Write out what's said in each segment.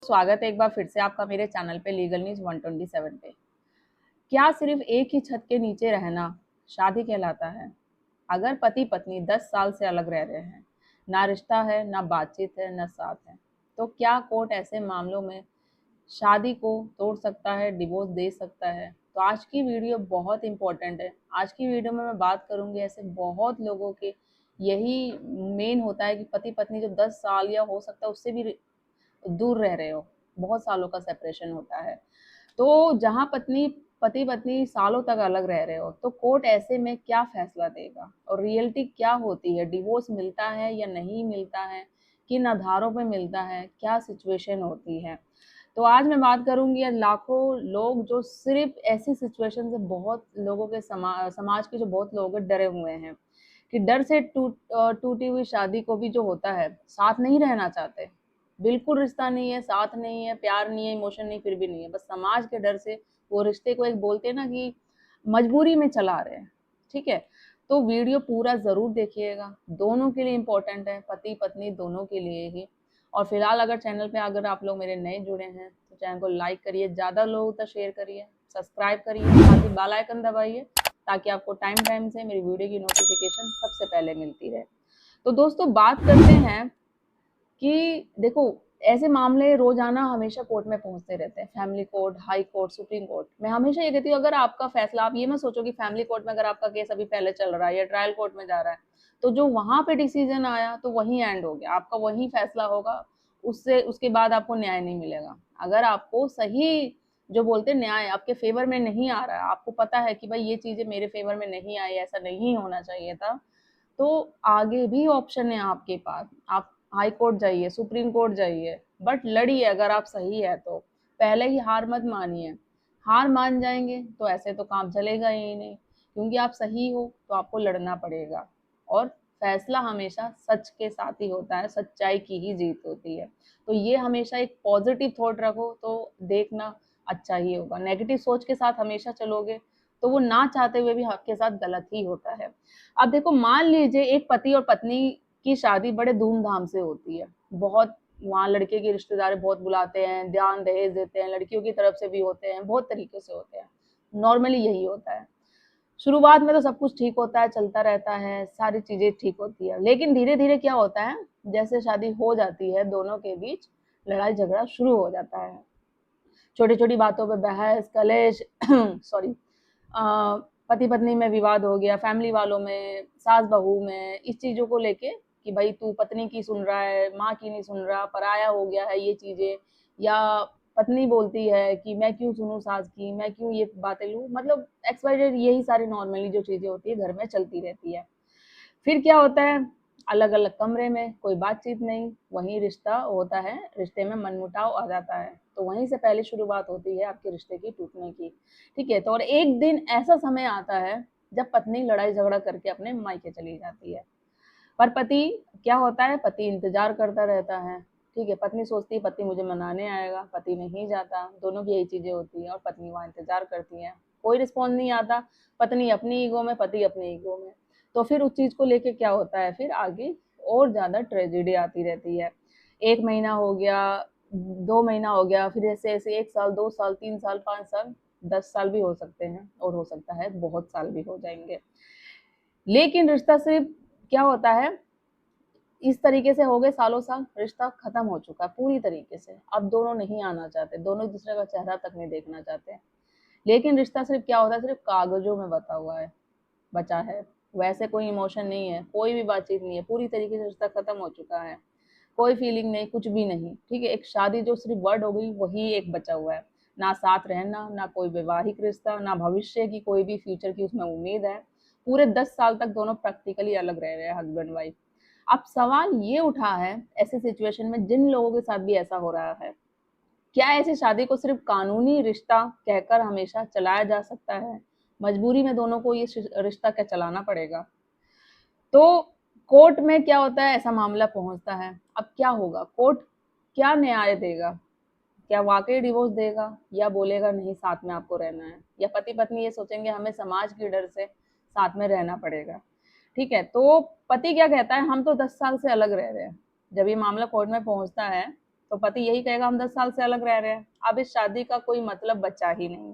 स्वागत है एक बार फिर से आपका मेरे चैनल पे लीगल न्यूज 127 पे। क्या सिर्फ एक ही छत के नीचे रहना शादी कहलाता है? अगर पति पत्नी 10 साल से अलग रह रहे हैं, ना रिश्ता है, ना बातचीत है, ना साथ है, तो क्या कोर्ट ऐसे मामलों में शादी को तोड़ सकता है, डिवोर्स दे सकता है? तो आज की वीडियो बहुत इंपॉर्टेंट है। आज की वीडियो में मैं बात करूंगी ऐसे बहुत लोगों के यही मेन होता है कि पति पत्नी जो 10 साल या हो सकता है उससे भी दूर रह रहे हो, बहुत सालों का सेपरेशन होता है। तो जहाँ पति पत्नी सालों तक अलग रह रहे हो, तो कोर्ट ऐसे में क्या फैसला देगा और रियलिटी क्या होती है? डिवोर्स मिलता है या नहीं मिलता है? किन आधारों पे मिलता है? क्या सिचुएशन होती है? तो आज मैं बात करूंगी लाखों लोग जो सिर्फ ऐसी सिचुएशन से बहुत लोगों के समाज के जो बहुत लोग डरे हुए हैं कि डर से टूटी हुई शादी को भी जो होता है साथ नहीं रहना चाहते। बिल्कुल रिश्ता नहीं है, साथ नहीं है, प्यार नहीं है, इमोशन नहीं, फिर भी नहीं है, बस समाज के डर से वो रिश्ते को एक बोलते हैं ना कि मजबूरी में चला रहे हैं। ठीक है, तो वीडियो पूरा जरूर देखिएगा, दोनों के लिए इम्पोर्टेंट है, पति पत्नी दोनों के लिए ही। और फिलहाल अगर चैनल पे अगर आप लोग मेरे नए जुड़े हैं तो चैनल को लाइक करिए, ज़्यादा लोगों तक शेयर करिए, सब्सक्राइब करिए, साथ ही बेल आइकन दबाइए ताकि आपको टाइम टाइम से मेरी वीडियो की नोटिफिकेशन सबसे पहले मिलती रहे। तो दोस्तों बात करते हैं कि देखो, ऐसे मामले रोजाना हमेशा कोर्ट में पहुंचते रहते हैं, family court, high court, supreme court. मैं हमेशा ये कहती हूँ, अगर आपका फैसला, आप ये मत सोचो कि फैमिली कोर्ट में अगर आपका केस अभी पहले चल रहा है या ट्रायल कोर्ट में जा रहा है तो जो वहां पे डिसीजन आया तो वही एंड हो गया, आपका वही फैसला होगा, उससे उसके बाद आपको न्याय नहीं मिलेगा। अगर आपको सही जो बोलते हैं न्याय आपके फेवर में नहीं आ रहा है, आपको पता है कि भाई ये चीजें मेरे फेवर में नहीं आई, ऐसा नहीं होना चाहिए था, तो आगे भी ऑप्शन है आपके पास। आप हाई कोर्ट जाइए, सुप्रीम कोर्ट जाइए, बट लड़िए। अगर आप सही है तो पहले ही हार मत मानिए। हार मान जाएंगे तो ऐसे तो काम चलेगा ही नहीं, क्योंकि आप सही हो तो आपको लड़ना पड़ेगा। और फैसला हमेशा सच के साथ ही होता है, सच्चाई की ही जीत होती है। तो ये हमेशा एक पॉजिटिव थॉट रखो तो देखना अच्छा ही होगा। नेगेटिव सोच के साथ हमेशा चलोगे तो वो ना चाहते हुए भी आपके साथ गलत ही होता है। अब देखो, मान लीजिए एक पति और पत्नी की शादी बड़े धूमधाम से होती है, बहुत, वहाँ लड़के के रिश्तेदार बहुत बुलाते हैं, ध्यान दहेज देते हैं, लड़कियों की तरफ से भी होते हैं, बहुत तरीके से होते हैं। नॉर्मली यही होता है। शुरुआत में तो सब कुछ ठीक होता है, चलता रहता है, सारी चीजें ठीक होती है, लेकिन धीरे धीरे क्या होता है, जैसे शादी हो जाती है दोनों के बीच लड़ाई झगड़ा शुरू हो जाता है। छोटी छोटी बातों पे बहस कलेश सॉरी, पति पत्नी में विवाद हो गया, फैमिली वालों में, सास बहू में, इस चीजों को लेके कि भाई तू पत्नी की सुन रहा है, माँ की नहीं सुन रहा, पराया हो गया है ये चीजें। या पत्नी बोलती है कि मैं क्यों सुनूं सास की, मैं क्यों ये बातें लूं, मतलब एक्स वाई जेड, यही सारी नॉर्मली जो चीजें होती है घर में चलती रहती है। फिर क्या होता है, अलग अलग कमरे में, कोई बातचीत नहीं, वहीं रिश्ता होता है, रिश्ते में मनमुटाव आ जाता है, तो वहीं से पहले शुरुआत होती है आपके रिश्ते की टूटने की। ठीक है, तो और एक दिन ऐसा समय आता है जब पत्नी लड़ाई झगड़ा करके अपने मायके चली जाती है, पर पति क्या होता है, पति इंतजार करता रहता है। ठीक है, पत्नी सोचती है पति मुझे मनाने आएगा, पति नहीं जाता, दोनों की यही चीजें होती है और पत्नी वहां इंतजार करती है, कोई रिस्पॉन्स नहीं आता, पत्नी अपनी ईगो में, पति अपने ईगो में। तो फिर उस चीज को लेके क्या होता है, फिर आगे और ज्यादा ट्रेजेडी आती रहती है। 1 महीना हो गया, 2 महीना हो गया, फिर ऐसे ऐसे 1 साल, 2 साल, 3 साल, 5 साल, 10 साल भी हो सकते हैं, और हो सकता है बहुत साल भी हो जाएंगे। लेकिन रिश्ता सिर्फ क्या होता है, इस तरीके से हो गए सालों साल, रिश्ता खत्म हो चुका है पूरी तरीके से, अब दोनों नहीं आना चाहते, दोनों एक दूसरे का चेहरा तक नहीं देखना चाहते। लेकिन रिश्ता सिर्फ क्या होता है, सिर्फ कागजों में बता हुआ है, बचा है, वैसे कोई इमोशन नहीं है, कोई भी बातचीत नहीं है, पूरी तरीके से रिश्ता खत्म हो चुका है, कोई फीलिंग नहीं, कुछ भी नहीं। ठीक है, एक शादी जो सिर्फ वर्ड हो गई वही एक बचा हुआ है, ना साथ रहना, ना कोई वैवाहिक रिश्ता, ना भविष्य की कोई भी फ्यूचर की उसमें उम्मीद है। पूरे 10 साल तक दोनों प्रैक्टिकली अलग रह रहे हैं, हस्बैंड वाइफ। अब सवाल ये उठा है ऐसे सिचुएशन में जिन लोगों के साथ भी ऐसा हो रहा है, क्या ऐसी शादी को सिर्फ कानूनी रिश्ता कहकर हमेशा चलाया जा सकता है? मजबूरी में दोनों को ये रिश्ता क्या चलाना पड़ेगा? तो कोर्ट में क्या होता है, ऐसा मामला पहुंचता है, अब क्या होगा, कोर्ट क्या न्याय देगा? क्या वाकई डिवोर्स देगा या बोलेगा नहीं साथ में आपको रहना है? या पति पत्नी ये सोचेंगे हमें समाज के डर से साथ में रहना पड़ेगा? ठीक है, तो पति क्या कहता है, हम तो 10 साल से अलग रह रहे हैं। जब ये मामला कोर्ट में पहुंचता है तो पति यही कहेगा हम 10 साल से अलग रह रहे हैं, अब इस शादी का कोई मतलब बचा ही नहीं।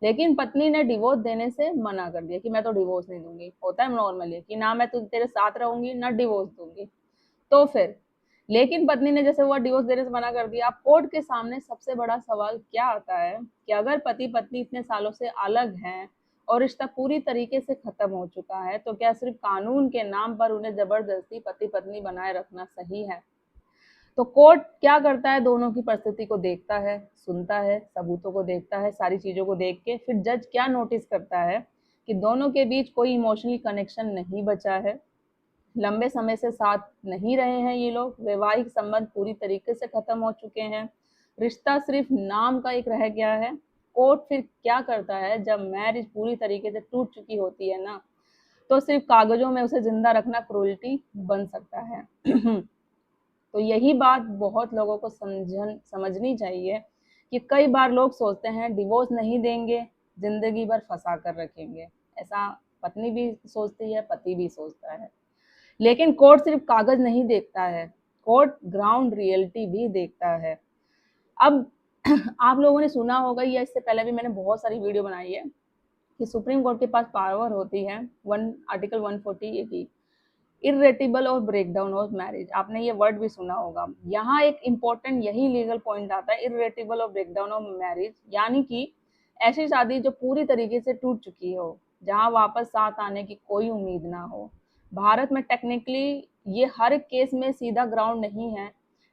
लेकिन पत्नी ने डिवोर्स देने से मना कर दिया कि मैं तो डिवोर्स नहीं दूंगी। होता है नॉर्मली कि ना मैं तेरे साथ रहूंगी ना डिवोर्स दूंगी। तो फिर लेकिन पत्नी ने जैसे वो डिवोर्स देने से मना कर दिया, अब कोर्ट के सामने सबसे बड़ा सवाल क्या आता है कि अगर पति पत्नी इतने सालों से अलग हैं और रिश्ता पूरी तरीके से खत्म हो चुका है, तो क्या सिर्फ कानून के नाम पर उन्हें जबरदस्ती पति पत्नी बनाए रखना सही है? तो कोर्ट क्या करता है, दोनों की परिस्थिति को देखता है, सुनता है, सबूतों को देखता है, सारी चीजों को देख के फिर जज क्या नोटिस करता है कि दोनों के बीच कोई इमोशनली कनेक्शन नहीं बचा है, लंबे समय से साथ नहीं रहे हैं ये लोग, वैवाहिक संबंध पूरी तरीके से खत्म हो चुके हैं, रिश्ता सिर्फ नाम का एक रह गया है। कोर्ट फिर क्या करता है, जब मैरिज पूरी तरीके से टूट चुकी होती है ना, तो सिर्फ कागजों में उसे जिंदा रखना क्रूरल्टी बन सकता है। तो यही बात बहुत लोगों को समझनी चाहिए कि कई बार लोग सोचते हैं डिवोर्स नहीं देंगे, जिंदगी भर फंसा कर रखेंगे। ऐसा पत्नी भी सोचती है, पति भी सोचता है। लेकिन कोर्ट सिर्फ कागज नहीं देखता है, कोर्ट ग्राउंड रियलिटी भी देखता है। अब आप लोगों ने सुना होगा या इससे पहले भी मैंने बहुत सारी वीडियो बनाई है कि सुप्रीम कोर्ट के पास पावर होती है आर्टिकल 140 की, इरेटिबल और ब्रेकडाउन ऑफ मैरिज। आपने ये वर्ड भी सुना होगा। यहाँ एक इम्पोर्टेंट यही लीगल पॉइंट आता है, इरेटिबल और ब्रेकडाउन ऑफ मैरिज, यानी कि ऐसी शादी जो पूरी तरीके से टूट चुकी हो, जहाँ वापस साथ आने की कोई उम्मीद ना हो। भारत में टेक्निकली ये हर केस में सीधा ग्राउंड नहीं है,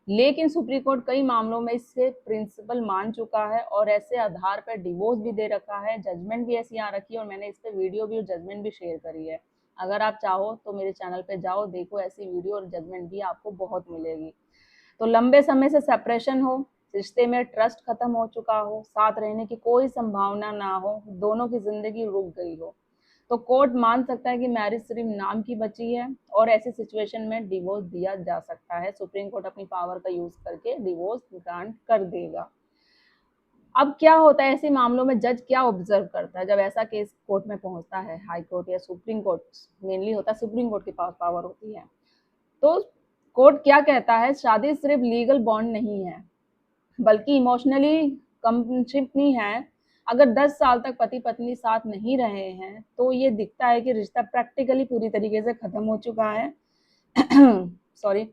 लेकिन सुप्रीम कोर्ट कई मामलों में इससे प्रिंसिपल मान चुका है और ऐसे आधार पर डिवोर्स भी दे रखा है, जजमेंट भी ऐसी आ रखी है, और मैंने इस पर वीडियो भी और जजमेंट भी शेयर करी है। अगर आप चाहो तो मेरे चैनल पे जाओ, देखो, ऐसी वीडियो और जजमेंट भी आपको बहुत मिलेगी। तो लंबे समय से सेपरेशन हो, रिश्ते में ट्रस्ट खत्म हो चुका हो, साथ रहने की कोई संभावना ना हो, दोनों की जिंदगी रुक गई हो, तो कोर्ट मान सकता है कि मैरिज सिर्फ नाम की बची है और ऐसी सिचुएशन में डिवोर्स दिया जा सकता है। सुप्रीम कोर्ट अपनी पावर का यूज करके डिवोर्स ग्रांट कर देगा। अब क्या होता है ऐसे मामलों में, जज क्या ऑब्जर्व करता है जब ऐसा केस कोर्ट में पहुंचता है, हाई कोर्ट या सुप्रीम कोर्ट, मेनली होता है सुप्रीम कोर्ट के पास पावर होती है, तो कोर्ट क्या कहता है, शादी सिर्फ लीगल बॉन्ड नहीं है बल्कि इमोशनली कंपनशिप नहीं है। अगर 10 साल तक पति पत्नी साथ नहीं रहे हैं तो ये दिखता है कि रिश्ता प्रैक्टिकली पूरी तरीके से खत्म हो चुका है। सॉरी।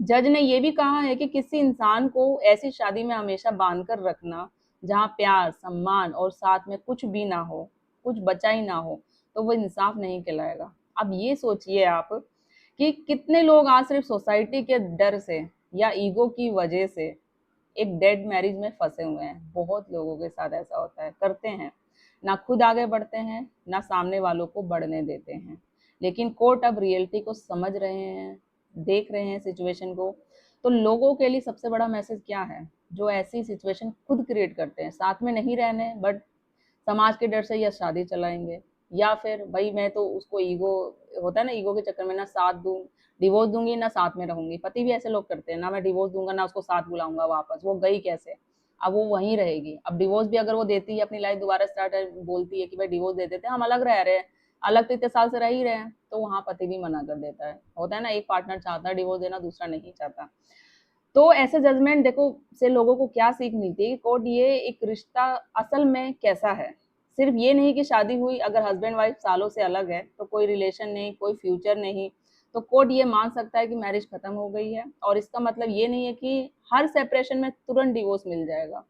जज ने यह भी कहा है कि किसी इंसान को ऐसी शादी में हमेशा बांध कर रखना जहां प्यार, सम्मान और साथ में कुछ भी ना हो, कुछ बचा ही ना हो, तो वो इंसाफ नहीं कहलाएगा। अब ये सोचिए आप कि कितने लोग आज सिर्फ सोसाइटी के डर से या ईगो की वजह से एक डेड मैरिज में फंसे हुए हैं। बहुत लोगों के साथ ऐसा होता है, करते हैं, ना खुद आगे बढ़ते हैं ना सामने वालों को बढ़ने देते हैं। लेकिन कोर्ट अब रियलिटी को समझ रहे हैं, देख रहे हैं सिचुएशन को। तो लोगों के लिए सबसे बड़ा मैसेज क्या है, जो ऐसी सिचुएशन खुद क्रिएट करते हैं, साथ में नहीं रहने बट समाज के डर से या शादी चलाएंगे, या फिर भाई मैं तो उसको ईगो, होता है ना, ईगो के चक्कर में ना साथ दूं, डिवोर्स दूंगी ना साथ में रहूंगी। पति भी ऐसे लोग करते हैं, ना मैं डिवोर्स दूंगा ना उसको साथ बुलाऊंगा वापस, वो गई कैसे, अब वो वहीं रहेगी। अब डिवोर्स भी अगर वो देती है, अपनी लाइफ दोबारा स्टार्ट बोलती है कि भाई डिवोर्स दे देते हैं, हम अलग रह रहे हैं, अलग तो इतने साल से रह ही रहे हैं, तो वहां पति भी मना कर देता है। होता है ना, एक पार्टनर चाहता है डिवोर्स देना, दूसरा नहीं चाहता। तो ऐसे जजमेंट देखो से लोगों को क्या सीख मिलती है कि कोर्ट ये एक रिश्ता असल में कैसा है, सिर्फ ये नहीं कि शादी हुई, अगर हस्बैंड वाइफ सालों से अलग है तो कोई रिलेशन नहीं, कोई फ्यूचर नहीं, तो कोर्ट ये मान सकता है कि मैरिज खत्म हो गई है। और इसका मतलब ये नहीं है कि हर सेपरेशन में तुरंत डिवोर्स मिल जाएगा,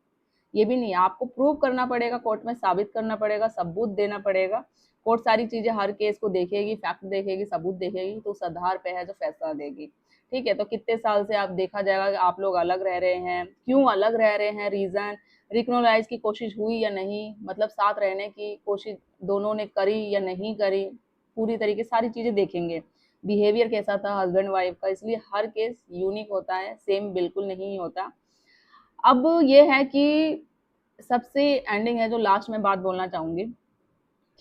ये भी नहीं है। आपको प्रूव करना पड़ेगा, कोर्ट में साबित करना पड़ेगा, सबूत देना पड़ेगा। कोर्ट सारी चीजें, हर केस को देखेगी, फैक्ट देखेगी, सबूत देखेगी, तो उस आधार पे है जो फैसला देगी। ठीक है, तो कितने साल से आप देखा जाएगा कि आप लोग अलग रह रहे हैं, क्यों अलग रह रहे हैं, रीजन, रिकनोलाइज की कोशिश हुई या नहीं, मतलब साथ रहने की कोशिश दोनों ने करी या नहीं करी, पूरी तरीके सारी चीजें देखेंगे। बिहेवियर कैसा था हस्बैंड वाइफ का, इसलिए हर केस यूनिक होता है, सेम बिल्कुल नहीं होता। अब ये है कि सबसे एंडिंग है जो लास्ट में बात बोलना चाहूंगी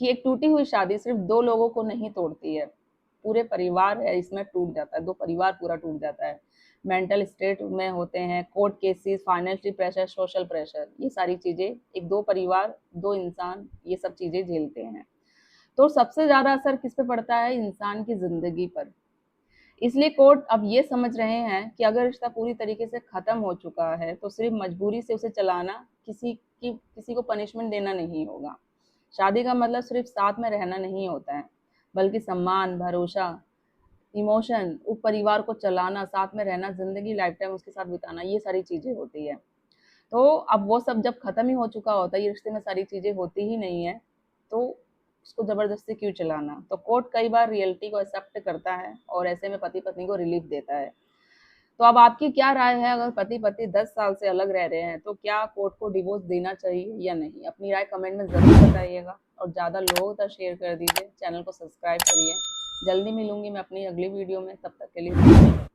कि एक टूटी हुई शादी सिर्फ दो लोगों को नहीं तोड़ती है, पूरे परिवार है इसमें टूट जाता है, दो परिवार पूरा टूट जाता है। मेंटल स्टेट में होते हैं, court cases, financial pressure, social pressure, ये सारी चीजें एक दो परिवार, दो इंसान, ये सब चीजें झेलते हैं। तो सबसे ज्यादा असर किस पे पड़ता है, इंसान की जिंदगी पर। इसलिए कोर्ट अब ये समझ रहे हैं कि अगर रिश्ता पूरी तरीके से खत्म हो चुका है तो सिर्फ मजबूरी से उसे चलाना किसी को पनिशमेंट देना नहीं होगा। शादी का मतलब सिर्फ साथ में रहना नहीं होता है, बल्कि सम्मान, भरोसा, इमोशन, उस परिवार को चलाना, साथ में रहना, ज़िंदगी लाइफ टाइम उसके साथ बिताना, ये सारी चीज़ें होती है। तो अब वो सब जब ख़त्म ही हो चुका होता है, ये रिश्ते में सारी चीज़ें होती ही नहीं है, तो उसको ज़बरदस्ती क्यों चलाना? तो कोर्ट कई बार रियलिटी को एक्सेप्ट करता है और ऐसे में पति-पत्नी को रिलीफ़ देता है। तो अब आपकी क्या राय है, अगर पति-पत्नी 10 साल से अलग रह रहे हैं, तो क्या कोर्ट को डिवोर्स देना चाहिए या नहीं? अपनी राय कमेंट में ज़रूर बताइएगा और ज़्यादा लोगों तक शेयर कर दीजिए। चैनल को सब्सक्राइब करिए। जल्दी मिलूँगी मैं अपनी अगली वीडियो में, तब तक के लिए धन्यवाद।